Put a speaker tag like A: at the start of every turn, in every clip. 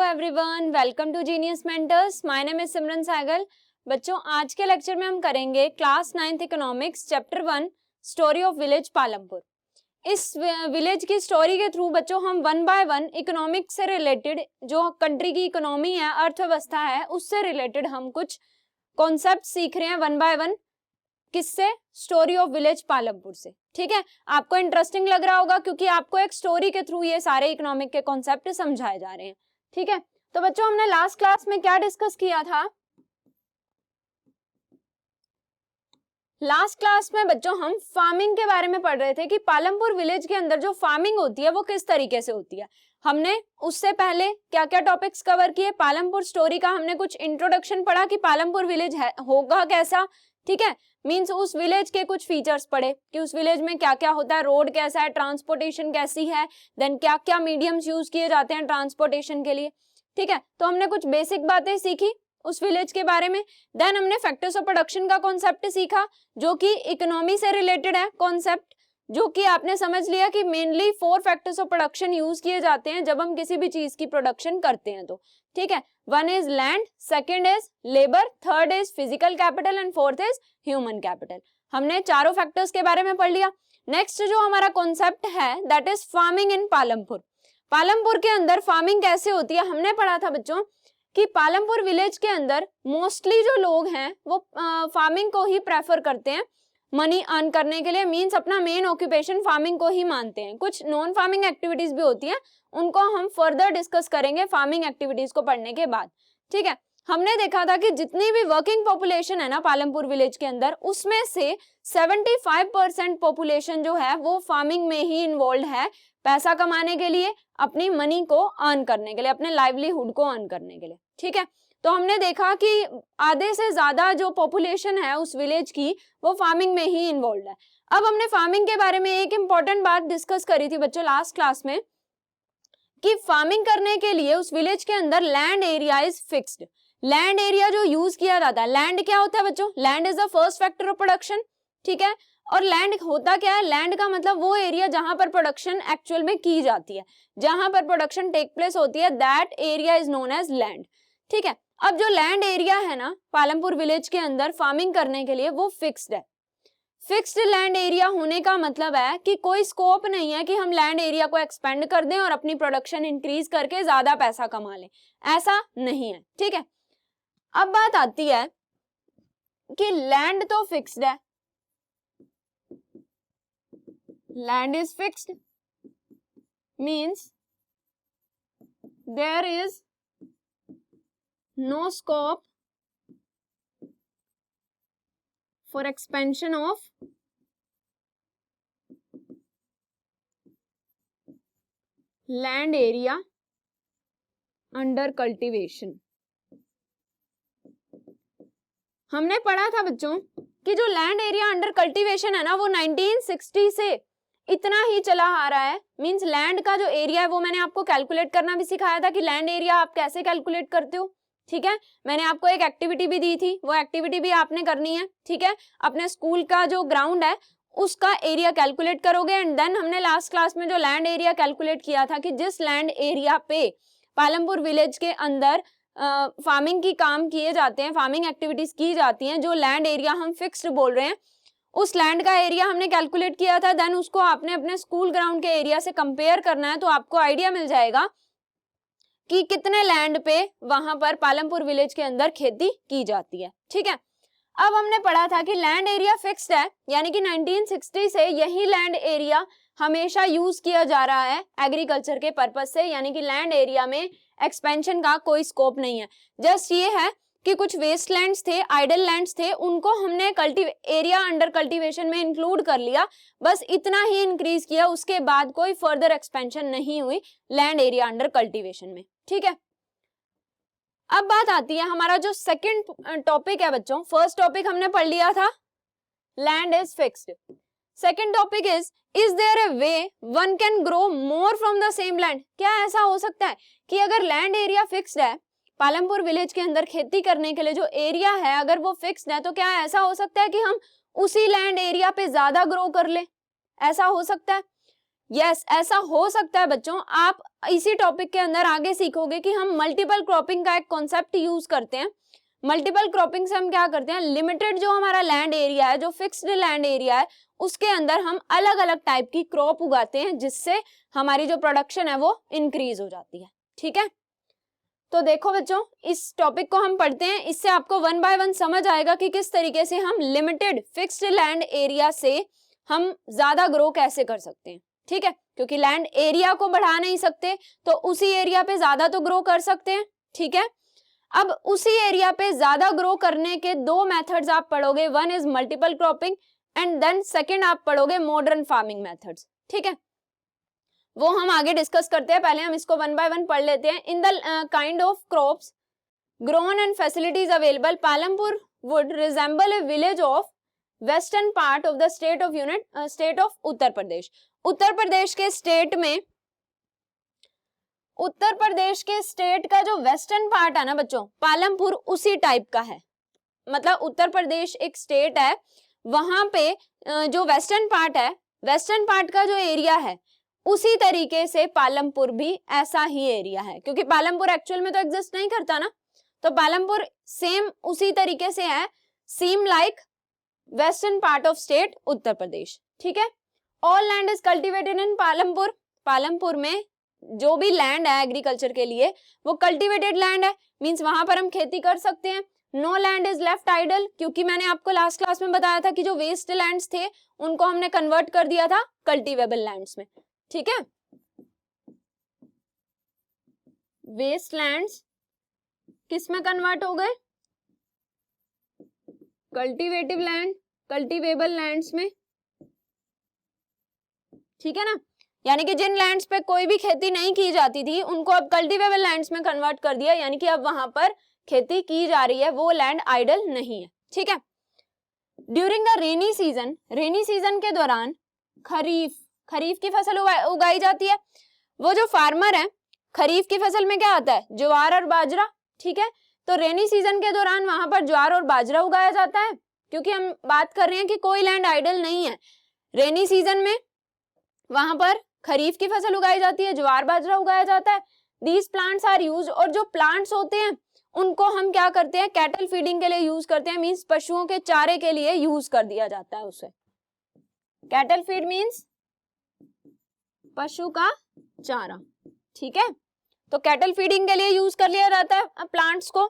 A: Everyone, welcome to genius mentors. My name is Simran Sehgal. बच्चों, आज के लेक्चर में हम करेंगे class 9th economics chapter 1 story of village Palampur. इस विलेज की स्टोरी के थ्रू बच्चों हम वन बाय वन इकोनॉमिक्स से रिलेटेड, जो कंट्री की इकोनॉमी है, अर्थव्यवस्था है, उससे रिलेटेड हम कुछ कॉन्सेप्ट सीख रहे हैं वन बाय वन। किससे? स्टोरी ऑफ विलेज पालमपुर से। ठीक है, आपको इंटरेस्टिंग लग रहा होगा क्योंकि आपको एक स्टोरी के थ्रू ये सारे इकोनॉमिक के कॉन्सेप्ट समझाए जा रहे हैं। ठीक है, तो बच्चों हमने लास्ट क्लास में क्या डिस्कस किया था? लास्ट क्लास में बच्चों हम फार्मिंग के बारे में पढ़ रहे थे कि पालमपुर विलेज के अंदर जो फार्मिंग होती है वो किस तरीके से होती है। हमने उससे पहले क्या क्या टॉपिक्स कवर किए? पालमपुर स्टोरी का हमने कुछ इंट्रोडक्शन पढ़ा कि पालमपुर विलेज होगा कैसा। ठीक है, मींस उस विलेज के कुछ फीचर्स पढ़े कि उस विलेज में क्या क्या होता है, रोड कैसा है, ट्रांसपोर्टेशन कैसी है, देन क्या क्या मीडियम्स यूज किए जाते हैं ट्रांसपोर्टेशन के लिए। ठीक है, तो हमने कुछ बेसिक बातें सीखी उस विलेज के बारे में। देन हमने फैक्टर्स ऑफ प्रोडक्शन का कॉन्सेप्ट सीखा जो कि इकोनॉमी से रिलेटेड है कॉन्सेप्ट, जो कि आपने समझ लिया कि mainly 4 factors of production use किए जाते हैं जब हम किसी भी चीज की प्रोडक्शन करते हैं तो। ठीक है, 1 is land, 2nd is labour, 3rd is physical capital and 4th is human capital. हमने चारों फैक्टर्स के बारे में पढ़ लिया। नेक्स्ट जो हमारा कॉन्सेप्ट है that is farming in Palampur. Palampur के अंदर फार्मिंग कैसे होती है हमने पढ़ा था बच्चों कि पालमपुर विलेज के अंदर मोस्टली जो लोग हैं वो फार्मिंग को ही प्रेफर करते हैं मनी अर्न करने के लिए, मींस अपना मेन ऑक्यूपेशन फार्मिंग को ही मानते हैं। कुछ नॉन फार्मिंग एक्टिविटीज भी होती हैं, उनको हम फर्दर डिस्कस करेंगे फार्मिंग एक्टिविटीज को पढ़ने के बाद। ठीक है, हमने देखा था कि जितनी भी वर्किंग पॉपुलेशन है ना पालमपुर विलेज के अंदर, उसमें से 75% पॉपुलेशन जो है वो फार्मिंग में ही इन्वॉल्व है, पैसा कमाने के लिए, अपनी मनी को अर्न करने के लिए, अपने लाइवलीहुड को अर्न करने के लिए। ठीक है, तो हमने देखा कि आधे से ज्यादा जो पॉपुलेशन है उस विलेज की वो फार्मिंग में ही इन्वॉल्व है। अब हमने फार्मिंग के बारे में एक इंपॉर्टेंट बात डिस्कस करी थी बच्चों लास्ट क्लास में कि फार्मिंग करने के लिए उस विलेज के अंदर land area is fixed. Land area जो यूज किया जाता है, लैंड क्या होता है बच्चों? Land is the first factor of production. ठीक है, और लैंड होता क्या है? लैंड का मतलब वो एरिया जहां पर प्रोडक्शन एक्चुअल में की जाती है, जहां पर प्रोडक्शन टेक प्लेस होती है, that area is known as land. ठीक है, अब जो लैंड एरिया है ना पालमपुर विलेज के अंदर फार्मिंग करने के लिए वो फिक्स्ड है। फिक्स्ड लैंड एरिया होने का मतलब है कि कोई स्कोप नहीं है कि हम लैंड एरिया को एक्सपेंड कर दें और अपनी प्रोडक्शन इंक्रीज करके ज्यादा पैसा कमा लें, ऐसा नहीं है। ठीक है, अब बात आती है कि लैंड तो फिक्स्ड है, land is fixed means there is no scope for expansion of land area under cultivation। हमने पढ़ा था बच्चों कि जो लैंड एरिया अंडर कल्टीवेशन है ना वो 1960 से इतना ही चला आ रहा है। मींस लैंड का जो एरिया है वो मैंने आपको कैलकुलेट करना भी सिखाया था कि लैंड एरिया आप कैसे कैलकुलेट करते हो। ठीक है, मैंने आपको एक एक्टिविटी भी दी थी, वो एक्टिविटी भी आपने करनी है। ठीक है, अपने स्कूल का जो ग्राउंड है उसका एरिया कैलकुलेट करोगे एंड देन हमने लास्ट क्लास में जो लैंड एरिया कैलकुलेट किया था कि जिस लैंड एरिया पे पालमपुर विलेज के अंदर फार्मिंग की काम किए जाते हैं, फार्मिंग एक्टिविटीज की जाती हैं, जो लैंड एरिया हम फिक्स्ड बोल रहे हैं, उस लैंड का एरिया हमने कैलकुलेट किया था। देन उसको आपने अपने स्कूल ग्राउंड के एरिया से कंपेयर करना है तो आपको आइडिया मिल जाएगा कि कितने लैंड पे वहां पर पालमपुर विलेज के अंदर खेती की जाती है। ठीक है, अब हमने पढ़ा था कि लैंड एरिया फिक्स्ड है, यानी कि 1960 से यही लैंड एरिया हमेशा यूज किया जा रहा है एग्रीकल्चर के पर्पज से, यानी कि लैंड एरिया में एक्सपेंशन का कोई स्कोप नहीं है। जस्ट ये है कि कुछ वेस्ट लैंड्स थे, आइडल लैंड्स थे, उनको हमने एरिया अंडर कल्टीवेशन में इंक्लूड कर लिया, बस इतना ही इंक्रीज किया, उसके बाद कोई फर्दर एक्सपेंशन नहीं हुई लैंड एरिया अंडर कल्टीवेशन में। ठीक है, अब बात आती है हमारा जो सेकंड टॉपिक है बच्चों। फर्स्ट टॉपिक हमने पढ़ लिया था land is fixed. Second topic is there a way one can grow more from the same land. क्या ऐसा हो सकता है कि अगर लैंड एरिया फिक्स्ड है, पालमपुर विलेज के अंदर खेती करने के लिए जो एरिया है अगर वो फिक्स्ड है, तो क्या ऐसा हो सकता है कि हम उसी लैंड एरिया पे ज्यादा ग्रो कर ले? ऐसा हो सकता है? यस ऐसा हो सकता है बच्चों। आप इसी टॉपिक के अंदर आगे सीखोगे कि हम मल्टीपल क्रॉपिंग का एक कॉन्सेप्ट यूज करते हैं। मल्टीपल क्रॉपिंग से हम क्या करते हैं, लिमिटेड जो हमारा लैंड एरिया है, जो फिक्स्ड लैंड एरिया है, उसके अंदर हम अलग अलग टाइप की क्रॉप उगाते हैं, जिससे हमारी जो प्रोडक्शन है वो इंक्रीज हो जाती है। ठीक है, तो देखो बच्चों इस टॉपिक को हम पढ़ते हैं, इससे आपको वन बाय वन समझ आएगा कि किस तरीके से हम लिमिटेड फिक्स्ड लैंड एरिया से हम ज्यादा ग्रो कैसे कर सकते हैं। ठीक है, क्योंकि लैंड एरिया को बढ़ा नहीं सकते तो उसी एरिया पे ज्यादा तो ग्रो कर सकते हैं। ठीक है, अब उसी एरिया पे ज्यादा ग्रो करने के दो मेथड्स आप पढ़ोगे, one is multiple cropping and then second आप पढ़ोगे मॉडर्न फार्मिंग मेथड्स। ठीक है, वो हम आगे डिस्कस करते हैं, पहले हम इसको वन बाय वन पढ़ लेते हैं। In the kind of crops grown and facilities available, Palampur would resemble a village of western part of the state of united state of Uttar Pradesh. Uttar Pradesh के स्टेट में, उत्तर प्रदेश के स्टेट का जो वेस्टर्न पार्ट है ना बच्चों, पालमपुर उसी टाइप का है। मतलब उत्तर प्रदेश एक स्टेट है, वहां पे जो वेस्टर्न पार्ट है, वेस्टर्न पार्ट का जो एरिया है उसी तरीके से पालमपुर भी ऐसा ही एरिया है, क्योंकि पालमपुर एक्चुअल में तो एग्जिस्ट नहीं करता ना, तो पालमपुर सेम उसी तरीके से है, seem like western part of state Uttar Pradesh. ठीक है, all land is cultivated in Palampur. Palampur में जो भी लैंड है एग्रीकल्चर के लिए वो कल्टिवेटेड लैंड है, मींस वहां पर हम खेती कर सकते हैं। No land is left idle, क्योंकि मैंने आपको लास्ट क्लास में बताया था कि जो वेस्ट लैंड्स थे उनको हमने कन्वर्ट कर दिया था कल्टिवेबल लैंड्स में। ठीक है, वेस्ट लैंड्स किस में कन्वर्ट हो गए, कल्टिवेटिव लैंड, कल्टिवेबल लैंड्स में। ठीक है ना, यानी कि जिन लैंड्स पे कोई भी खेती नहीं की जाती थी उनको अब कल्टिवेबल लैंड्स में कन्वर्ट कर दिया, यानी कि अब वहां पर खेती की जा रही है, वो लैंड आइडल नहीं है। ठीक है, during the rainy season, rainy season के दौरान खरीफ, खरीफ की फसल उगाई जाती है। वो जो फार्मर है, खरीफ की फसल में क्या आता है, ज्वार और बाजरा। ठीक है, तो रेनी सीजन के दौरान वहां पर ज्वार और बाजरा उगाया जाता है, क्योंकि हम बात कर रहे हैं कि कोई लैंड आइडल नहीं है। रेनी सीजन में वहां पर खरीफ की फसल उगाई जाती है, ज्वार बाजरा उगाया जाता है। दीज प्लांट्स आर यूज, और जो प्लांट्स होते हैं उनको हम क्या करते हैं, कैटल फीडिंग के लिए यूज करते हैं, मींस पशुओं के चारे के लिए यूज कर दिया जाता है उसे। कैटल फीड मींस पशु का चारा। ठीक है, तो कैटल फीडिंग के लिए यूज कर लिया जाता है प्लांट्स को।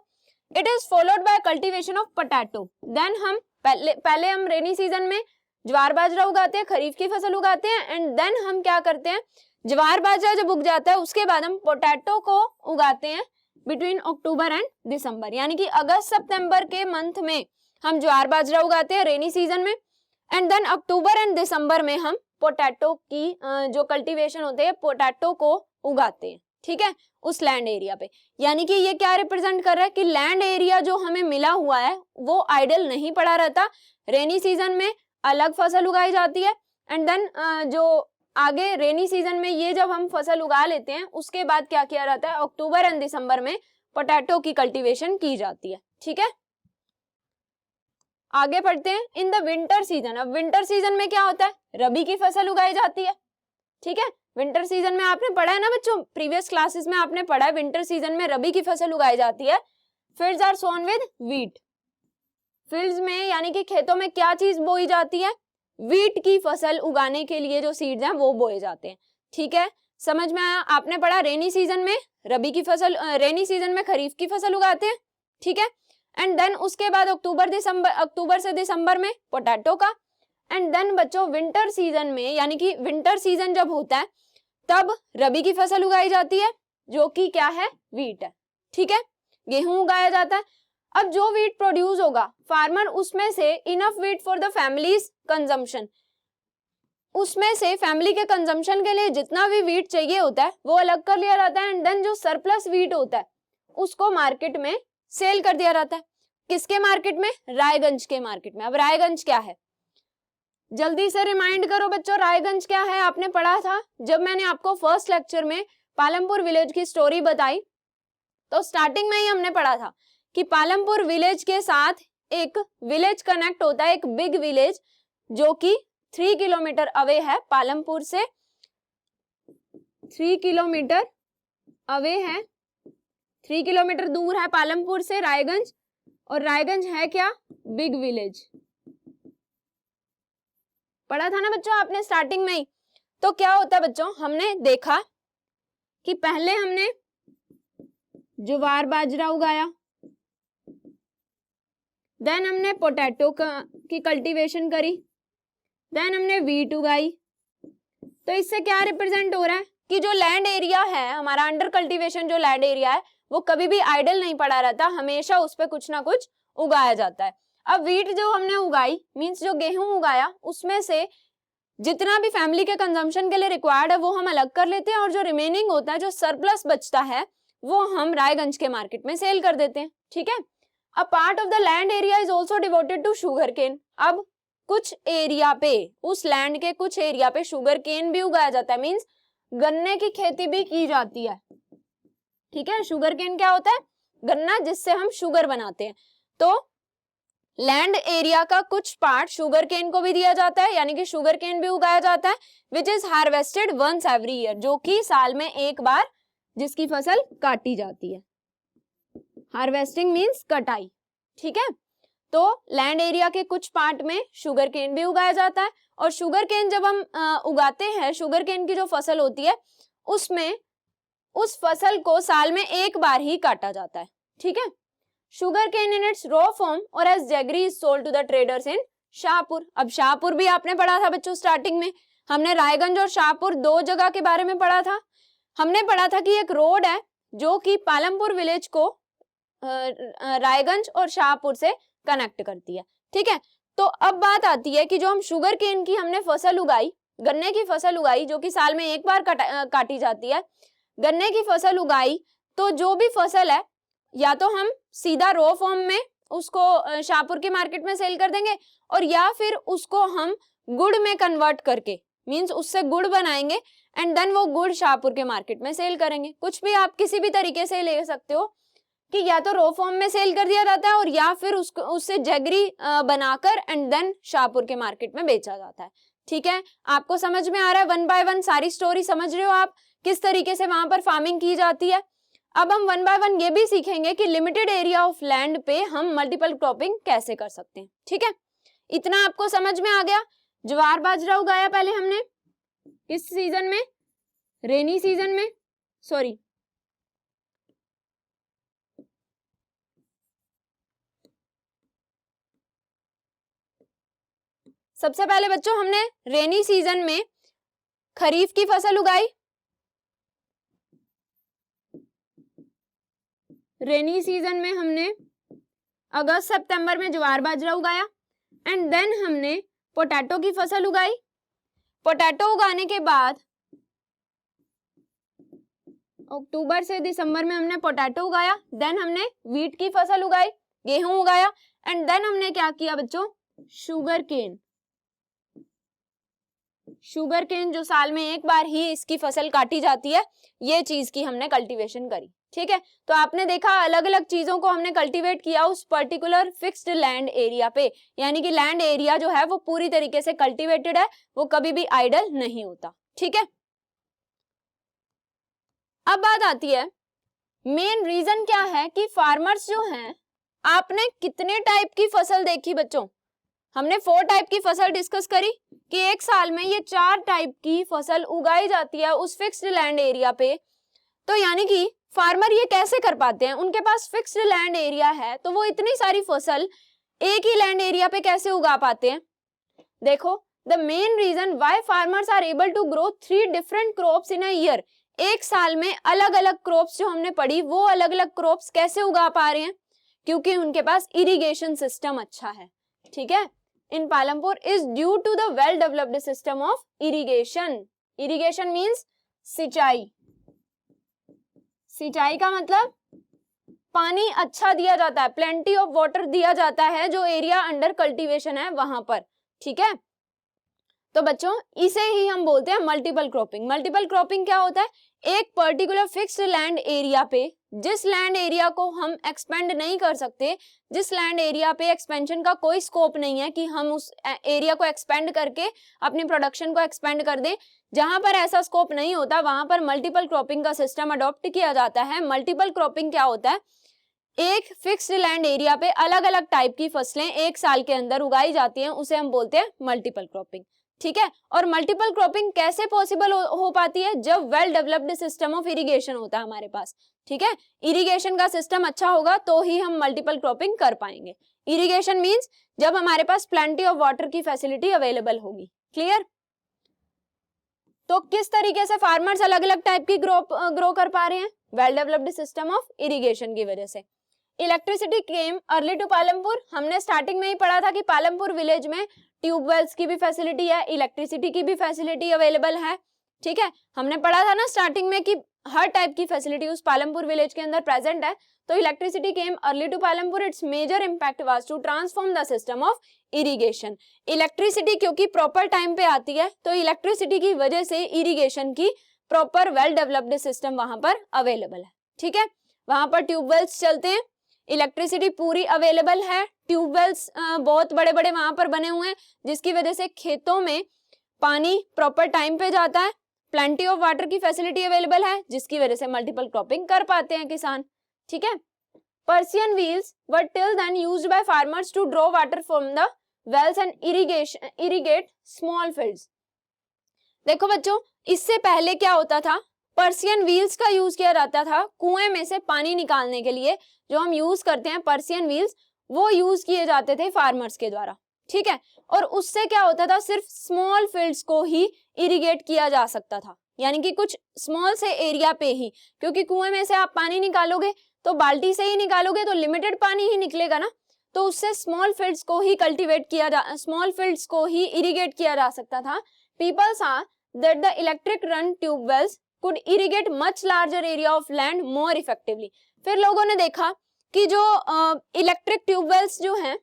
A: It is followed by cultivation of potato. Then हम पहले हम रेनी सीजन में ज्वार बाजरा उगाते हैं, खरीफ की फसल उगाते हैं, एंड देन हम क्या करते हैं, ज्वार बाजरा जब उग जाता है उसके बाद हम पोटैटो को उगाते हैं बिटवीन अक्टूबर एंड दिसंबर, यानी कि अगस्त सितंबर के मंथ में हम ज्वार बाजरा उगाते हैं रेनी सीजन में, एंड देन अक्टूबर एंड दिसंबर में हम पोटैटो की जो कल्टीवेशन होते हैं पोटैटो को उगाते हैं। ठीक है, उस लैंड एरिया पे, यानी कि ये क्या रिप्रेजेंट कर रहा है कि लैंड एरिया जो हमें मिला हुआ है वो आइडल नहीं पड़ा रहता। रेनी सीजन में अलग फसल उगाई जाती है, एंड देन जो आगे रेनी सीजन में ये जब हम फसल उगा लेते हैं उसके बाद क्या किया जाता है, अक्टूबर एंड दिसंबर में पोटैटो की कल्टीवेशन की जाती है। ठीक है, आगे पढ़ते हैं। इन द विंटर सीजन, अब विंटर सीजन में क्या होता है, रबी की फसल उगाई जाती है। ठीक है, विंटर सीजन में आपने पढ़ा है ना बच्चों, प्रीवियस क्लासेस में आपने पढ़ा है, विंटर सीजन में रबी की फसल उगाई जाती है। Fields are sown with wheat, fields में यानी कि खेतों में क्या चीज बोई जाती है, व्हीट की फसल उगाने के लिए जो सीड्स हैं वो बोए जाते हैं। ठीक है, समझ में आया। आपने पढ़ा रेनी सीजन में रबी की फसल, रेनी सीजन में खरीफ की फसल उगाते हैं। ठीक है, एंड देन उसके बाद अक्टूबर से दिसंबर में पोटैटो का, एंड देन बच्चों विंटर सीजन में, यानी कि विंटर सीजन जब होता है तब रबी की फसल उगाई जाती है जो कि क्या है, व्हीट है। ठीक है, गेहूं उगाया जाता है। अब जो व्हीट प्रोड्यूस होगा, फार्मर उसमें से enough wheat for the families consumption, उसमें से फैमिली के कंजम्पशन के लिए जितना भी व्हीट चाहिए होता है वो अलग कर लिया जाता है, एंड देन जो सरप्लस व्हीट होता है उसको मार्केट में सेल कर दिया जाता है। किसके मार्केट में, रायगंज के मार्केट में। अब रायगंज क्या है, जल्दी से रिमाइंड करो बच्चों, रायगंज क्या है, आपने पढ़ा था जब मैंने आपको फर्स्ट लेक्चर में पालमपुर विलेज की स्टोरी बताई, तो स्टार्टिंग में ही हमने पढ़ा था कि पालमपुर विलेज के साथ एक विलेज कनेक्ट होता है, एक बिग विलेज जो कि 3 किलोमीटर अवे है पालमपुर से, 3 किलोमीटर अवे है, 3 किलोमीटर दूर है पालमपुर से रायगंज, और रायगंज है क्या, बिग विलेज। पढ़ा था ना बच्चों आपने स्टार्टिंग में ही। तो क्या होता है बच्चों, हमने देखा कि पहले हमने ज्वार बाजरा उगाया, देन हमने पोटैटो की कल्टीवेशन करी, देन हमने वीट उगाई। तो इससे क्या रिप्रेजेंट हो रहा है कि जो लैंड एरिया है हमारा, अंडर कल्टीवेशन जो लैंड एरिया है वो कभी भी आइडल नहीं पड़ा रहता, हमेशा उस पर कुछ ना कुछ उगाया जाता है। अब वीट जो हमने उगाई मींस जो गेहूं उगाया, उसमें से जितना भी फैमिली के कंजम्पशन के लिए रिक्वायर्ड है वो हम अलग कर लेते हैं, और जो रिमेनिंग होता है, जो सरप्लस बचता है, वो हम रायगंज के मार्केट में सेल कर देते हैं। ठीक है। A part of the land area is also devoted to sugarcane. अब कुछ एरिया पे, उस लैंड के कुछ एरिया पे शुगर केन भी उगाया जाता है, मींस गन्ने की खेती भी की जाती है। ठीक है। शुगर केन क्या होता है, गन्ना जिससे हम शुगर बनाते हैं। तो लैंड एरिया का कुछ पार्ट शुगर केन को भी दिया जाता है, यानी कि शुगर केन भी उगाया जाता है, which is harvested once every year, जो कि साल में एक बार जिसकी फसल काटी जाती है। हार्वेस्टिंग मींस कटाई। ठीक है। तो लैंड एरिया के कुछ पार्ट में शुगर केन भी उगाया जाता है, और शुगर केन जब हम उगाते हैं, शुगर केन की जो फसल होती है उसमें उस फसल को साल में एक बार ही काटा जाता है। ठीक है। Sugar cane in its raw form और as jaggery is sold to the traders in Shahpur. अब शाहपुर भी आपने पढ़ा था बच्चों, स्टार्टिंग में हमने रायगंज और शाहपुर दो जगह के बारे में पढ़ा था। हमने पढ़ा था कि एक रोड है जो कि पालमपुर विलेज को रायगंज और शाहपुर से कनेक्ट करती है। ठीक है। तो अब बात आती है कि जो हम शुगर केन की हमने फसल उगाई, गन्ने की फसल उगाई, जो कि साल में एक बार काटी जाती है, गन्ने की फसल उगाई, तो जो भी फसल है या तो हम सीधा रॉ फॉर्म में उसको शाहपुर के मार्केट में सेल कर देंगे, और या फिर उसको हम गुड़ में कन्वर्ट करके, मींस उससे गुड़ बनाएंगे एंड देन वो गुड़ शाहपुर के मार्केट में सेल करेंगे। कुछ भी आप किसी भी तरीके से ले सकते हो कि या तो रॉ फॉर्म में सेल कर दिया जाता है, और या फिर उसको उससे जैगरी बनाकर एंड देन शाहपुर के मार्केट में बेचा जाता है। ठीक है। आपको समझ में आ रहा है, वन बाय वन सारी स्टोरी समझ रहे हो आप, किस तरीके से वहां पर फार्मिंग की जाती है। अब हम वन बाय वन ये भी सीखेंगे कि लिमिटेड एरिया ऑफ लैंड पे हम मल्टीपल क्रॉपिंग कैसे कर सकते हैं। ठीक है। इतना आपको समझ में आ गया। ज्वार बाजरा उगाया पहले हमने किस सीजन में, रेनी सीजन में, सॉरी सबसे पहले बच्चों हमने रेनी सीजन में खरीफ की फसल उगाई। रेनी सीजन में हमने अगस्त सितंबर में ज्वार बाजरा उगाया, एंड देन हमने पोटैटो की फसल उगाई। पोटैटो उगाने के बाद अक्टूबर से दिसंबर में हमने पोटैटो उगाया, देन हमने वीट की फसल उगाई, गेहूं उगाया, एंड देन हमने क्या किया बच्चों, शुगर केन। शुगर केन जो साल में एक बार ही इसकी फसल काटी जाती है, ये चीज की हमने कल्टीवेशन करी। ठीक है। तो आपने देखा अलग अलग चीजों को हमने कल्टीवेट किया उस पर्टिकुलर फिक्स्ड लैंड एरिया पे, यानी कि लैंड एरिया जो है वो पूरी तरीके से कल्टीवेटेड है, वो कभी भी आइडल नहीं होता। ठीक है। अब बात आती है मेन रीजन क्या है कि फार्मर्स जो हैं, आपने कितने टाइप की फसल देखी बच्चों, हमने 4 टाइप की फसल डिस्कस करी कि एक साल में ये 4 टाइप की फसल उगाई जाती है उस फिक्स्ड लैंड एरिया पे। तो यानी कि फार्मर ये कैसे कर पाते हैं, उनके पास फिक्स्ड लैंड एरिया है तो वो इतनी सारी फसल एक ही लैंड एरिया पे कैसे उगा पाते हैं। देखो, the main reason why farmers are able to grow 3 different crops in a year, एक साल में अलग अलग क्रॉप्स जो हमने पढ़ी वो अलग अलग क्रॉप्स कैसे उगा पा रहे हैं, क्योंकि उनके पास इरिगेशन सिस्टम अच्छा है। ठीक है। In Palampur is due to the well developed system of irrigation. Irrigation means सिंचाई। सिंचाई का मतलब पानी अच्छा दिया जाता है, प्लेंटी ऑफ वाटर दिया जाता है जो एरिया अंडर कल्टीवेशन है वहां पर। ठीक है। तो बच्चों इसे ही हम बोलते हैं मल्टीपल क्रॉपिंग। मल्टीपल क्रॉपिंग क्या होता है, एक पर्टिकुलर फिक्स्ड लैंड एरिया पे जिस लैंड एरिया को हम एक्सपेंड नहीं कर सकते, जिस लैंड एरिया पे एक्सपेंशन का कोई स्कोप नहीं है कि हम उस एरिया को एक्सपेंड करके अपनी प्रोडक्शन को एक्सपेंड कर दें, जहां पर ऐसा स्कोप नहीं होता वहां पर मल्टीपल क्रॉपिंग का सिस्टम अडॉप्ट किया जाता है। मल्टीपल क्रॉपिंग क्या होता है, एक फिक्स्ड लैंड एरिया पे अलग अलग टाइप की फसलें एक साल के अंदर उगाई जाती हैं, उसे हम बोलते हैं मल्टीपल क्रॉपिंग। ठीक है, और मल्टीपल क्रॉपिंग कैसे पॉसिबल हो पाती है, जब well developed system of irrigation होता है हमारे पास। ठीक है, इरिगेशन का सिस्टम अच्छा होगा तो ही हम मल्टीपल क्रॉपिंग कर पाएंगे। इरिगेशन मींस जब हमारे पास प्लेंटी ऑफ वाटर की फैसिलिटी अवेलेबल होगी। क्लियर? तो किस तरीके से फार्मर्स अलग अलग टाइप की ग्रो कर पा रहे हैं, well developed system of irrigation की वजह से। Electricity came early to Palampur, हमने स्टार्टिंग में ही पढ़ा था कि पालमपुर विलेज में ट्यूबवेल्स की भी फैसिलिटी है, इलेक्ट्रिसिटी की भी फैसिलिटी अवेलेबल है। ठीक है, हमने पढ़ा था ना स्टार्टिंग में कि हर टाइप की फैसिलिटी उस पालमपुर विलेज के अंदर प्रेजेंट है। तो electricity came early to Palampur, its major impact was to transform the system of irrigation. Electricity क्योंकि प्रॉपर टाइम पे आती है, तो इलेक्ट्रिसिटी की वजह से इरिगेशन की प्रॉपर वेल डेवलप्ड सिस्टम वहां पर अवेलेबल है। ठीक है, वहां पर ट्यूबवेल्स चलते हैं, इलेक्ट्रिसिटी पूरी अवेलेबल है, ट्यूबवेल्स बहुत बड़े बड़े वहां पर बने हुए हैं, जिसकी वजह से खेतों में पानी प्रॉपर टाइम पे जाता है, प्लेंटी ऑफ वाटर की फैसिलिटी अवेलेबल है, जिसकी वजह से मल्टीपल क्रॉपिंग कर पाते हैं किसान। ठीक है, Persian wheels were till then used by farmers to draw water from the wells and irrigate small fields. देखो बच्चों, इससे पहले क्या होता था, पर्सियन व्हील्स का यूज किया जाता था कुएं में से पानी निकालने के लिए। जो हम यूज करते हैं पर्सियन व्हील्स, वो यूज किए जाते थे फार्मर्स के द्वारा। ठीक है, और उससे क्या होता था, सिर्फ स्मॉल फील्ड्स को ही इरिगेट किया जा सकता था, यानी कि कुछ स्मॉल से एरिया पे ही, क्योंकि कुएं में से आप पानी निकालोगे तो बाल्टी से ही निकालोगे तो लिमिटेड पानी ही निकलेगा ना, तो उससे स्मॉल फील्ड्स को ही स्मॉल फील्ड्स को ही इरिगेट किया जा सकता था। पीपल सा that the electric run tube wells could irrigate much larger area of land more effectively। फिर लोगों ने देखा कि जो इलेक्ट्रिक ट्यूबवेल्स जो हैं,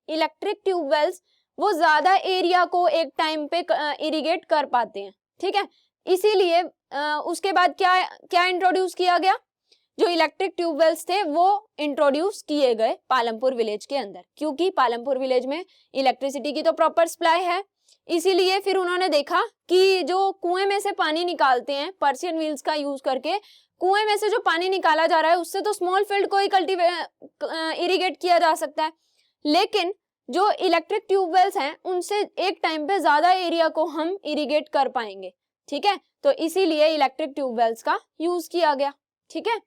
A: इलेक्ट्रिक ट्यूबवेल्स वो ज्यादा एरिया को एक टाइम पे इरिगेट कर पाते हैं। ठीक है, इसीलिए उसके बाद क्या क्या इंट्रोड्यूस किया गया, जो इलेक्ट्रिक ट्यूबवेल्स थे वो इंट्रोड्यूस किए गए पालमपुर विलेज के अंदर, क्योंकि पालमपुर विलेज में इलेक्ट्रिसिटी की तो प्रॉपर सप्लाई है। इसीलिए फिर उन्होंने देखा कि जो कुएं में से पानी निकालते हैं पर्सियन व्हील्स का यूज करके, कुएं में से जो पानी निकाला जा रहा है उससे तो स्मॉल फील्ड को ही इरिगेट किया जा सकता है, लेकिन जो इलेक्ट्रिक ट्यूबवेल्स हैं उनसे एक टाइम पे ज्यादा एरिया को हम इरिगेट कर पाएंगे। ठीक है, तो इसीलिए इलेक्ट्रिक ट्यूबवेल्स का यूज किया गया। ठीक है,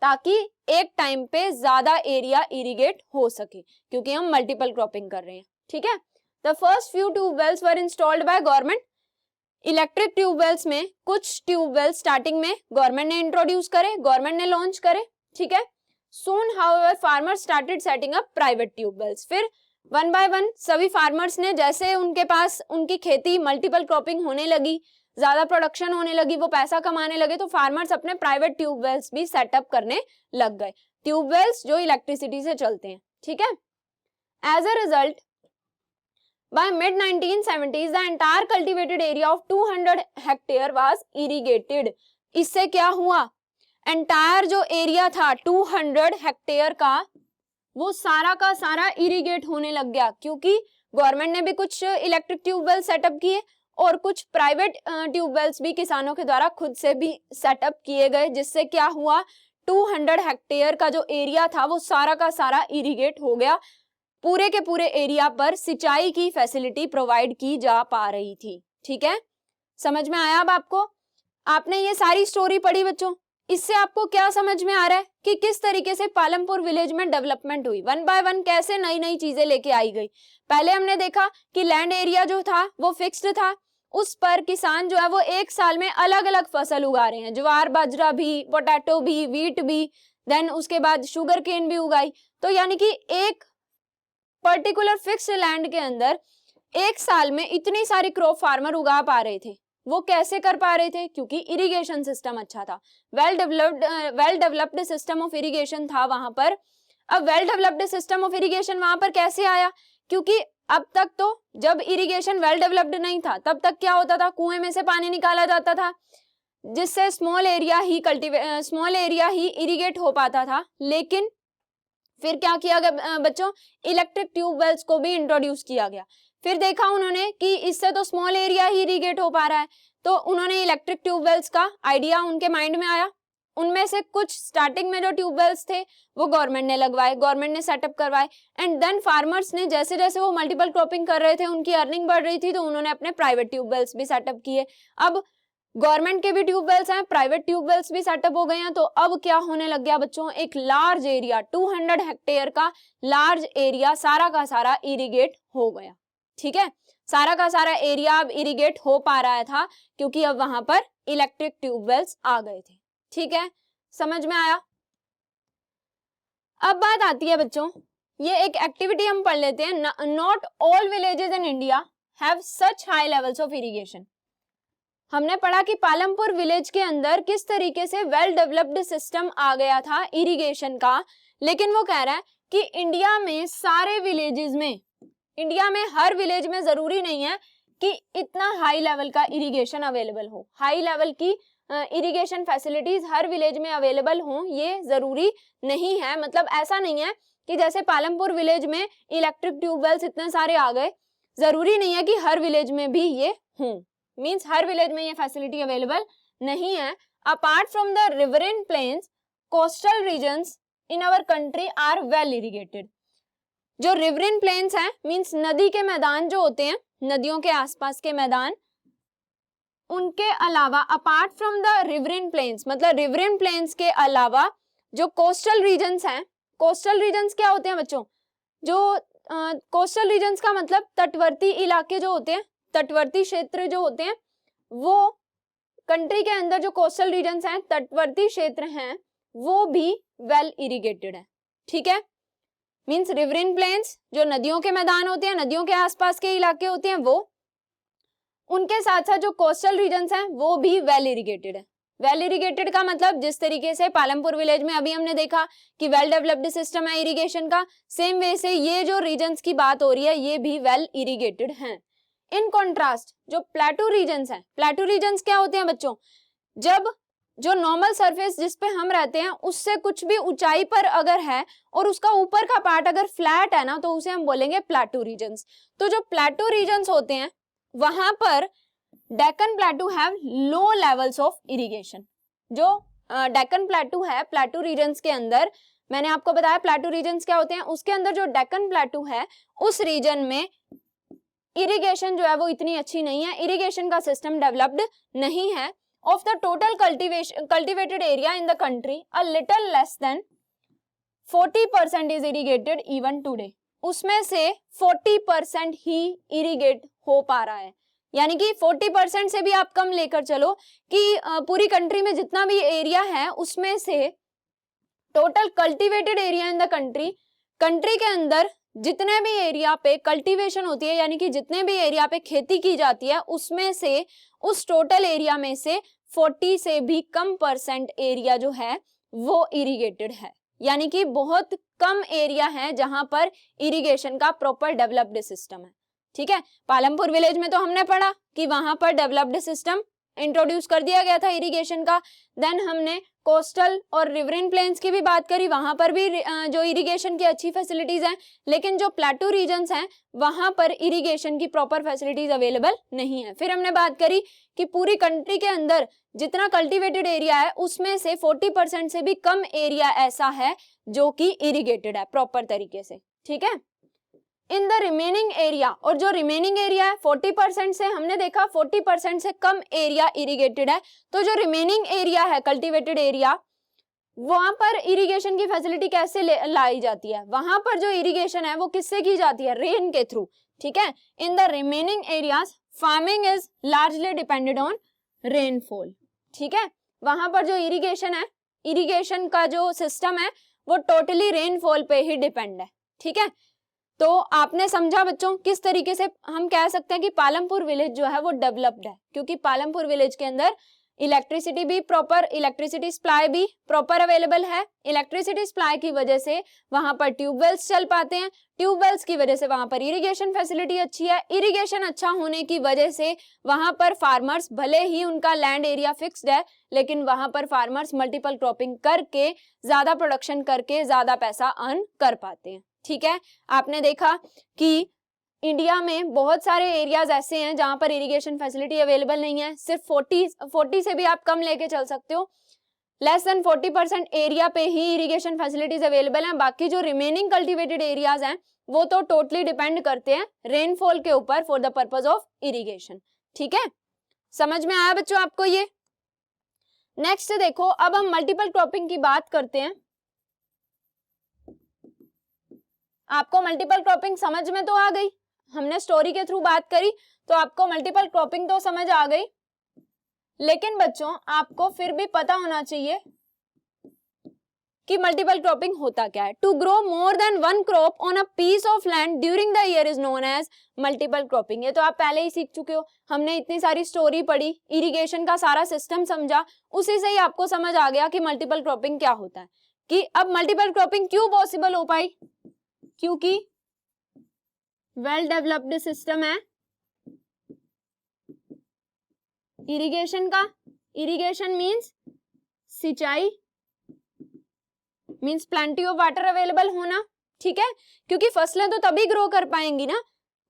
A: ताकि एक टाइम पे ज्यादा एरिया इरिगेट हो सके, क्योंकि हम मल्टीपल क्रॉपिंग कर रहे हैं। ठीक है, The first few tube wells were installed by government। Electric tube wells में कुछ ट्यूबवेल स्टार्टिंग में गवर्नमेंट ने इंट्रोड्यूस करे, गवर्नमेंट ने लॉन्च करे। ठीक है, soon however farmers started setting up private tube wells. फिर वन बाय वन सभी फार्मर्स ने, जैसे उनके पास उनकी खेती मल्टीपल क्रॉपिंग होने लगी, ज्यादा प्रोडक्शन होने लगी, वो पैसा कमाने लगे, तो फार्मर्स अपने प्राइवेट ट्यूबवेल्स भी सेटअप करने लग गए, ट्यूबवेल्स जो इलेक्ट्रिसिटी से चलते हैं। ठीक है, as a result by mid 1970s the entire cultivated area of 200 hectare was irrigated। इससे क्या हुआ, एंटायर जो एरिया था 200 हेक्टेयर का, वो सारा का सारा इरिगेट होने लग गया, क्योंकि गवर्नमेंट ने भी कुछ इलेक्ट्रिक ट्यूबवेल सेटअप किए और कुछ प्राइवेट ट्यूबवेल्स भी किसानों के द्वारा खुद से भी सेटअप किए गए, जिससे क्या हुआ 200 हेक्टेयर का जो एरिया था वो सारा का सारा इरिगेट हो गया, पूरे के पूरे एरिया पर सिंचाई की फैसिलिटी प्रोवाइड की जा पा रही थी। ठीक है, समझ में आया अब आपको? आपने ये सारी स्टोरी पढ़ी बच्चों, इससे आपको क्या समझ में आ रहा है कि किस तरीके से पालमपुर विलेज में डेवलपमेंट हुई, वन बाय वन कैसे नई नई चीजें लेके आई गई। पहले हमने देखा कि लैंड एरिया जो था वो फिक्स्ड था, उस पर किसान जो है वो एक साल में अलग अलग फसल उगा रहे हैं, ज्वार बाजरा भी, पोटैटो भी, व्हीट भी, देन उसके बाद शुगर केन भी उगाई। तो यानी कि एक पर्टिकुलर फिक्स्ड लैंड के अंदर एक साल में इतनी सारी क्रॉप फार्मर उगा पा रहे थे। वो कैसे कर पा रहे थे, क्योंकि इरिगेशन सिस्टम अच्छा था, well developed system of irrigation था वहां पर। अब well developed system of irrigation वहां पर कैसे आया, क्योंकि अब तक तो जब इरिगेशन वेल डेवलप्ड नहीं था तब तक क्या होता था, कुएं में से पानी निकाला जाता था, जिससे स्मॉल एरिया ही इरिगेट हो पाता था। लेकिन फिर क्या किया गया बच्चों, इलेक्ट्रिक ट्यूबवेल्स को भी इंट्रोड्यूस किया गया। फिर देखा उन्होंने कि इससे तो स्मॉल एरिया ही इरिगेट हो पा रहा है, तो उन्होंने इलेक्ट्रिक ट्यूबवेल्स का आइडिया उनके माइंड में आया। उनमें से कुछ स्टार्टिंग में जो ट्यूबवेल्स थे वो गवर्नमेंट ने लगवाए, गवर्नमेंट ने सेटअप करवाए, एंड देन फार्मर्स ने जैसे जैसे वो मल्टीपल क्रॉपिंग कर रहे थे, उनकी अर्निंग बढ़ रही थी, तो उन्होंने अपने प्राइवेट ट्यूबवेल्स भी सेटअप किए। अब गवर्नमेंट के भी ट्यूबवेल्स हैं, प्राइवेट ट्यूबवेल्स भी सेटअप हो गए हैं, तो अब क्या होने लग गया बच्चों, एक लार्ज एरिया 200 हेक्टेयर का लार्ज एरिया सारा का सारा इरिगेट हो गया। ठीक है, सारा का सारा एरिया अब इरिगेट हो पा रहा था क्योंकि अब वहां पर इलेक्ट्रिक ट्यूबवेल्स आ गए थे। ठीक है, समझ में आया। अब बात आती है बच्चों, ये एक एक्टिविटी हम पढ़ लेते हैं। Not all villages in India have such high levels of irrigation. हमने पढ़ा कि पालमपुर विलेज के अंदर किस तरीके से वेल डेवलप्ड सिस्टम आ गया था इरिगेशन का, लेकिन वो कह रहा है कि इंडिया में सारे विलेजेस में, इंडिया में हर विलेज में जरूरी नहीं है कि इतना हाई लेवल का इरिगेशन अवेलेबल हो, हाई लेवल की इरिगेशन फैसिलिटीज हर विलेज में अवेलेबल हो, ये जरूरी नहीं है। मतलब ऐसा नहीं है कि जैसे पालमपुर विलेज में इलेक्ट्रिक ट्यूबवेल्स इतने सारे आ गए, जरूरी नहीं है कि हर विलेज में भी ये हों, मीन्स हर विलेज में ये फैसिलिटी अवेलेबल नहीं है। Apart from the riverine plains, coastal regions in our country are well irrigated. जो रिवरेंट प्लेन्स हैं, मीन्स नदी के मैदान जो होते हैं, नदियों के आसपास के मैदान, उनके अलावा apart from the riverine planes, मतलब रिवरेंट प्लेन्स के अलावा जो कोस्टल रीजन्स हैं, कोस्टल रीजन्स क्या होते हैं बच्चों, जो कोस्टल रीजन्स का मतलब तटवर्ती इलाके जो होते हैं, तटवर्ती क्षेत्र जो होते हैं, वो कंट्री के अंदर जो कोस्टल रीजन्स हैं, तटवर्ती क्षेत्र हैं, वो भी वेल इरिगेटेड है। ठीक है, मीन्स रिवरेंट प्लेन्स जो नदियों के मैदान होते हैं, नदियों के आसपास के इलाके होते हैं, वो, उनके साथ साथ जो कोस्टल रीजन्स हैं वो भी वेल इरिगेटेड है। वेल इरिगेटेड का मतलब जिस तरीके से पालमपुर विलेज में अभी हमने देखा कि वेल डेवलप्ड सिस्टम है इरिगेशन का, सेम वे से ये जो रीजन्स की बात हो रही है ये भी वेल इरिगेटेड हैं। इन कॉन्ट्रास्ट जो प्लेटू रीजन्स हैं, प्लेटू रीजन्स क्या होते हैं बच्चों, जब जो नॉर्मल सरफेस जिस पे हम रहते हैं उससे कुछ भी ऊंचाई पर अगर है और उसका ऊपर का पार्ट अगर फ्लैट है ना, तो उसे हम बोलेंगे प्लेटू रीजन्स। तो जो प्लेटू रीजन्स होते हैं वहां पर Deccan प्लेटू have low levels of irrigation. जो डेक्कन प्लेटू है, प्लेटू रीजन्स के अंदर, मैंने आपको बताया प्लेटू रीजन्स क्या होते हैं, उसके अंदर जो डेक्कन प्लेटू है उस रीजन में इरिगेशन जो है वो इतनी अच्छी नहीं है, इरिगेशन का सिस्टम डेवलप्ड नहीं है। Of the total cultivated area in the country a little less than 40% is irrigated even today. उसमें से 40% ही इरिगेट हो पा रहा है, यानी कि 40% से भी आप कम लेकर चलो कि पूरी कंट्री में जितना भी एरिया है उसमें से total cultivated area in the country, country के अंदर जितने भी एरिया पे कल्टीवेशन होती है, यानी कि जितने भी एरिया पे खेती की जाती है, उसमें से, उस टोटल एरिया में से 40 से भी कम % एरिया जो है वो इरिगेटेड है। यानी कि बहुत कम एरिया है जहां पर इरिगेशन का प्रॉपर डेवलप्ड सिस्टम है। ठीक है, पालमपुर विलेज में तो हमने पढ़ा कि वहां पर डेवलप्ड सिस्टम इंट्रोड्यूस कर दिया गया था इरिगेशन का। देन हमने कोस्टल और रिवरेंट प्लेन्स की भी बात करी, वहां पर भी जो इरिगेशन की अच्छी फैसिलिटीज हैं, लेकिन जो प्लेटू रीजन्स हैं वहां पर इरिगेशन की प्रॉपर फैसिलिटीज अवेलेबल नहीं है। फिर हमने बात करी कि पूरी कंट्री के अंदर जितना कल्टीवेटेड एरिया है उसमें से 40% से भी कम एरिया ऐसा है जो कि इरिगेटेड है प्रॉपर तरीके से। ठीक है, इन द रिमेनिंग एरिया, और जो रिमेनिंग एरिया है 40% से, हमने देखा 40% से कम एरिया इरिगेटेड है, तो जो रिमेनिंग एरिया है कल्टीवेटेड एरिया, वहां पर इरिगेशन की फैसिलिटी कैसे लाई जाती है, वहां पर जो इरिगेशन है वो किससे की जाती है, रेन के थ्रू। ठीक है, in the remaining areas farming is largely depended on rainfall. ठीक है, वहां पर जो इरिगेशन है, इरिगेशन का जो सिस्टम है वो टोटली रेनफॉल पे ही डिपेंड है। ठीक है, तो आपने समझा बच्चों किस तरीके से हम कह सकते हैं कि पालमपुर विलेज जो है वो डेवलप्ड है, क्योंकि पालमपुर विलेज के अंदर इलेक्ट्रिसिटी भी प्रॉपर, इलेक्ट्रिसिटी सप्लाई भी प्रॉपर अवेलेबल है। इलेक्ट्रिसिटी सप्लाई की वजह से वहां पर ट्यूबवेल्स चल पाते हैं, ट्यूबवेल्स की वजह से वहां पर इरिगेशन फैसिलिटी अच्छी है, इरिगेशन अच्छा होने की वजह से वहां पर फार्मर्स, भले ही उनका लैंड एरिया फिक्स्ड है, लेकिन वहां पर फार्मर्स मल्टीपल क्रॉपिंग करके, ज्यादा प्रोडक्शन करके ज्यादा पैसा अर्न कर पाते हैं। ठीक है, आपने देखा कि इंडिया में बहुत सारे एरियाज ऐसे हैं जहां पर इरिगेशन फैसिलिटी अवेलेबल नहीं है। सिर्फ 40 से भी आप कम लेके चल सकते हो, लेस देन 40% एरिया पे ही इरिगेशन फैसिलिटीज अवेलेबल हैं। बाकी जो रिमेनिंग कल्टीवेटेड एरियाज हैं वो तो टोटली डिपेंड करते हैं रेनफॉल के ऊपर for the purpose of irrigation. ठीक है, समझ में आया बच्चों आपको ये? नेक्स्ट देखो, अब हम मल्टीपल क्रॉपिंग की बात करते हैं। आपको मल्टीपल क्रॉपिंग समझ में तो आ गई, हमने स्टोरी के थ्रू बात करी तो आपको मल्टीपल क्रॉपिंग तो समझ आ गई, लेकिन बच्चों आपको फिर भी पता होना चाहिए कि मल्टीपल क्रॉपिंग होता क्या है। To grow more than one crop on a piece of land during the year is known as multiple cropping. ये तो आप पहले ही सीख चुके हो, हमने इतनी सारी स्टोरी पढ़ी, इरिगेशन का सारा सिस्टम समझा, उसी से ही आपको समझ आ गया कि मल्टीपल क्रॉपिंग क्या होता है। कि अब मल्टीपल क्रॉपिंग क्यों पॉसिबल हो पाई? क्योंकि वेल डेवलप्ड सिस्टम है इरिगेशन का। इरिगेशन मींस सिंचाई, means plenty of water available होना। ठीक है, क्योंकि फसलें तो तभी ग्रो कर पाएंगी ना,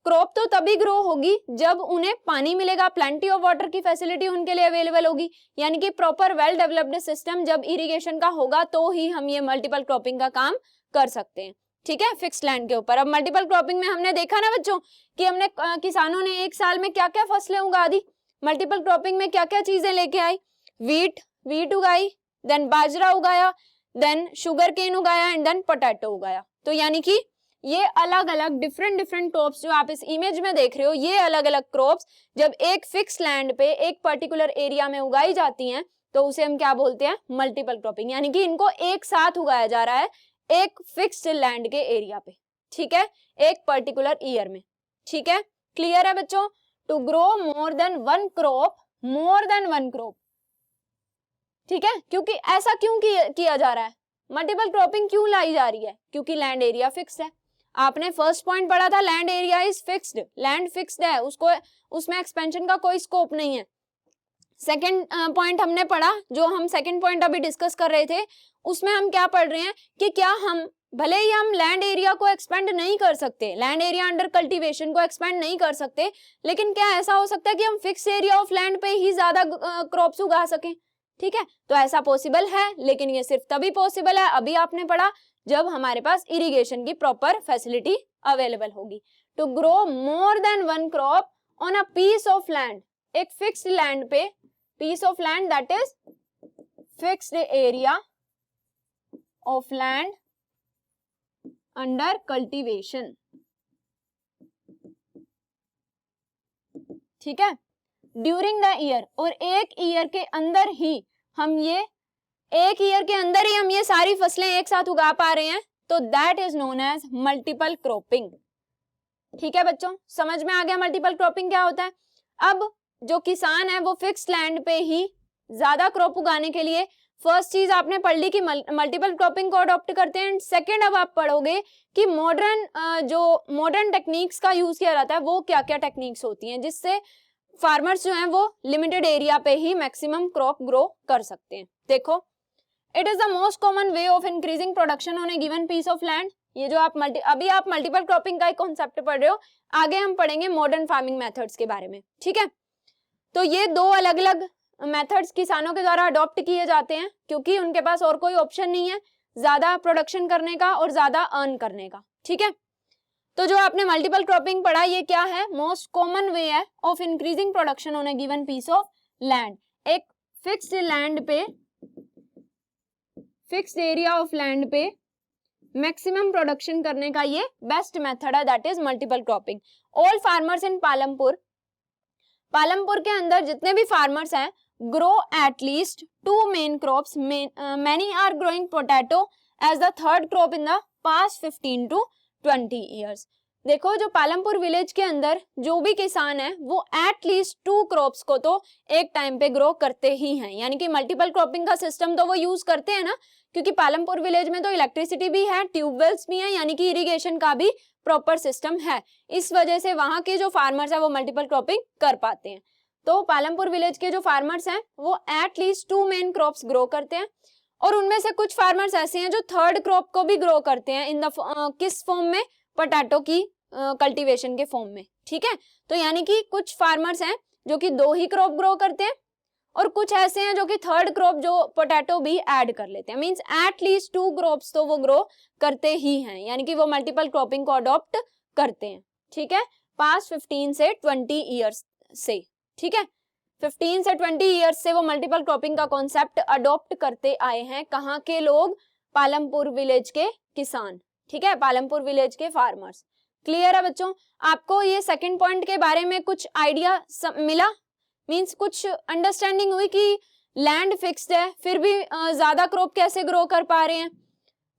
A: क्रॉप तो तभी ग्रो होगी जब उन्हें पानी मिलेगा, प्लेंटी ऑफ वाटर की फैसिलिटी उनके लिए अवेलेबल होगी। यानी कि प्रॉपर वेल डेवलप्ड सिस्टम जब इरिगेशन का होगा तो ही हम ये मल्टीपल क्रॉपिंग का काम कर सकते हैं। ठीक है, फिक्स लैंड के ऊपर। अब मल्टीपल क्रॉपिंग में हमने देखा ना बच्चों कि हमने किसानों ने एक साल में क्या क्या फसलें उगा दी, मल्टीपल क्रॉपिंग में क्या क्या चीजें लेके आई। वीट उगाई, देन बाजरा उगाया, देन शुगर केन उगाया एंड देन पोटैटो उगाया। तो यानी कि ये अलग अलग डिफरेंट क्रॉप्स जो आप इस इमेज में देख रहे हो, ये अलग अलग क्रॉप्स जब एक फिक्स लैंड पे एक पर्टिकुलर एरिया में उगाई जाती हैं तो उसे हम क्या बोलते हैं? Multiple cropping. यानी कि इनको एक साथ उगाया जा रहा है एक फिक्स्ड लैंड के एरिया पे। ठीक है, एक पर्टिकुलर ईयर में। ठीक है, क्लियर है बच्चों? To grow more than one crop. ठीक है, क्योंकि ऐसा क्यों किया जा रहा है? मल्टीपल क्रॉपिंग क्यों लाई जा रही है? क्योंकि लैंड एरिया फिक्स है। आपने फर्स्ट पॉइंट पढ़ा था, land area is fixed, land fixed है, उसको उसमें एक्सपेंशन का कोई स्कोप नहीं है। सेकेंड पॉइंट हमने पढ़ा, जो हम सेकेंड पॉइंट अभी डिस्कस कर रहे थे, उसमें हम क्या पढ़ रहे हैं कि क्या हम भले ही हम लैंड एरिया को एक्सपेंड नहीं कर सकते, लैंड एरिया अंडर कल्टीवेशन को एक्सपेंड नहीं कर सकते, लेकिन क्या ऐसा हो सकता है कि हम फिक्स एरिया ऑफ लैंड पे ही ज्यादा क्रॉप्स उगा सकें? ठीक है, तो ऐसा पॉसिबल है, लेकिन ये सिर्फ तभी पॉसिबल है, अभी आपने पढ़ा, जब हमारे पास इरिगेशन की प्रॉपर फैसिलिटी अवेलेबल होगी। To grow more than one crop on a piece of land, एक फिक्स्ड लैंड पे, piece of land that is fixed area of land under cultivation। ठीक है, ड्यूरिंग द ईयर, और एक year के अंदर ही हम ये सारी फसलें एक साथ उगा पा रहे हैं, तो that is known as multiple cropping. ठीक है बच्चों, समझ में आ गया मल्टीपल क्रॉपिंग क्या होता है? अब जो किसान है वो फिक्स लैंड पे ही ज्यादा क्रॉप उगाने के लिए फर्स्ट चीज आपने पढ़ ली कि मल्टीपल क्रॉपिंग को अडॉप्ट करते हैं। सेकंड, अब आप पढ़ोगे कि मॉडर्न टेक्निक्स का यूज किया जाता है, वो क्या क्या टेक्निक्स होती हैं जिससे फार्मर्स जो हैं वो लिमिटेड एरिया पे ही मैक्सिमम क्रॉप ग्रो कर सकते हैं। देखो, it is the most common way of increasing production on a given piece of land. ये जो आप अभी आप मल्टीपल क्रॉपिंग का एक कॉन्सेप्ट पढ़ रहे हो, आगे हम पढ़ेंगे मॉडर्न फार्मिंग मेथड्स के बारे में। ठीक है, तो ये दो अलग अलग मेथड्स किसानों के द्वारा अडॉप्ट किए जाते हैं, क्योंकि उनके पास और कोई ऑप्शन नहीं है ज्यादा प्रोडक्शन करने का और ज्यादा अर्न करने का। ठीक है, तो जो आपने मल्टीपल क्रॉपिंग पढ़ा, ये क्या है? मोस्ट कॉमन वे है of increasing production on a given piece of land. एक फिक्स्ड लैंड पे, फिक्स्ड एरिया ऑफ लैंड पे मैक्सिमम प्रोडक्शन करने का ये बेस्ट मेथड है, that is multiple cropping. All farmers in Palampur के अंदर जितने भी फार्मर्स हैं, grow at least 2 main crops. Many are growing potato as the third crop in the past 15 to 20 years। देखो जो पालमपुर विलेज के अंदर जो भी किसान है वो एटलीस्ट 2 क्रॉप्स को तो एक टाइम पे ग्रो करते ही हैं, यानी कि मल्टीपल क्रॉपिंग का सिस्टम तो वो यूज करते हैं ना, क्योंकि पालमपुर विलेज में तो इलेक्ट्रिसिटी भी है, ट्यूबवेल्स भी हैं, यानी कि इरिगेशन का भी प्रॉपर सिस्टम है। इस वजह से वहां के जो फार्मर्स है वो मल्टीपल क्रॉपिंग कर पाते हैं। तो पालमपुर विलेज के जो फार्मर्स हैं वो एटलीस्ट 2 मेन क्रॉप्स ग्रो करते हैं, और उनमें से कुछ फार्मर्स ऐसे हैं जो थर्ड क्रॉप को भी ग्रो करते हैं इन द किस फॉर्म में, पोटैटो की कल्टीवेशन के फॉर्म में। ठीक है, तो यानी कि कुछ फार्मर्स हैं जो कि 2 ही क्रॉप ग्रो करते हैं, और कुछ ऐसे हैं जो कि थर्ड क्रॉप जो पोटैटो भी ऐड कर लेते हैं। मींस एटलीस्ट 2 क्रॉप्स तो वो ग्रो करते ही हैं, यानी कि वो मल्टीपल क्रॉपिंग को अडॉप्ट करते हैं। ठीक है, पास्ट 15 से 20 ईयर्स से, ठीक है, 15 से 20 ईयर्स से वो मल्टीपल क्रॉपिंग का कॉन्सेप्ट अडॉप्ट करते आए हैं। कहाँ के लोग? पालमपुर विलेज के किसान। ठीक है, पालमपुर विलेज के फार्मर्स। क्लियर है बच्चों? आपको ये सेकंड पॉइंट के बारे में कुछ आइडिया मिला? मींस कुछ अंडरस्टैंडिंग हुई कि लैंड फिक्स्ड है फिर भी ज्यादा क्रॉप कैसे ग्रो कर पा रहे हैं,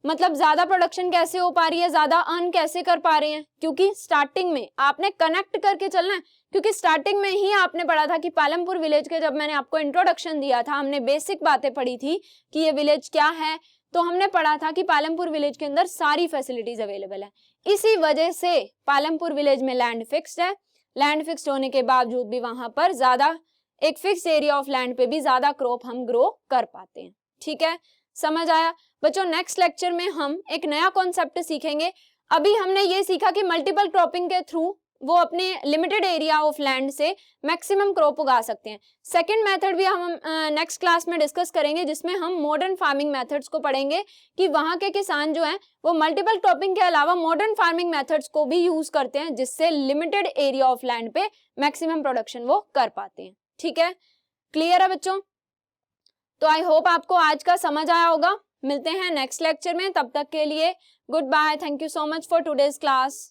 A: मतलब ज्यादा प्रोडक्शन कैसे हो पा रही है, ज्यादा अर्न कैसे कर पा रहे हैं? क्योंकि स्टार्टिंग में आपने कनेक्ट करके चलना है, क्योंकि स्टार्टिंग में ही आपने पढ़ा था कि पालमपुर विलेज के, जब मैंने आपको इंट्रोडक्शन दिया था, हमने बेसिक बातें पढ़ी थी कि ये विलेज क्या है, तो हमने पढ़ा था कि पालमपुर विलेज के अंदर सारी फैसिलिटीज अवेलेबल है। इसी वजह से पालमपुर विलेज में लैंड फिक्स्ड है। लैंड फिक्स्ड होने के बावजूद भी वहां पर ज्यादा एक फिक्स एरिया ऑफ लैंड पे भी ज्यादा क्रॉप हम ग्रो कर पाते हैं। ठीक है, समझ आया बच्चों? नेक्स्ट लेक्चर में हम एक नया कॉन्सेप्ट सीखेंगे। अभी हमने ये सीखा कि मल्टीपल क्रॉपिंग के थ्रू वो अपने लिमिटेड एरिया ऑफ लैंड से मैक्सिमम क्रॉप उगा सकते हैं। सेकंड मेथड भी हम नेक्स्ट क्लास में डिस्कस करेंगे, जिसमें हम मॉडर्न फार्मिंग मेथड्स को पढ़ेंगे कि वहां के किसान जो हैं वो मल्टीपल क्रॉपिंग के अलावा मॉडर्न फार्मिंग मेथड्स को भी यूज करते हैं, जिससे लिमिटेड एरिया ऑफ लैंड पे मैक्सिमम प्रोडक्शन वो कर पाते हैं। ठीक है, क्लियर है बच्चों? तो आई होप आपको आज का समझ आया होगा। मिलते हैं नेक्स्ट लेक्चर में, तब तक के लिए goodbye. Thank you so much for today's class.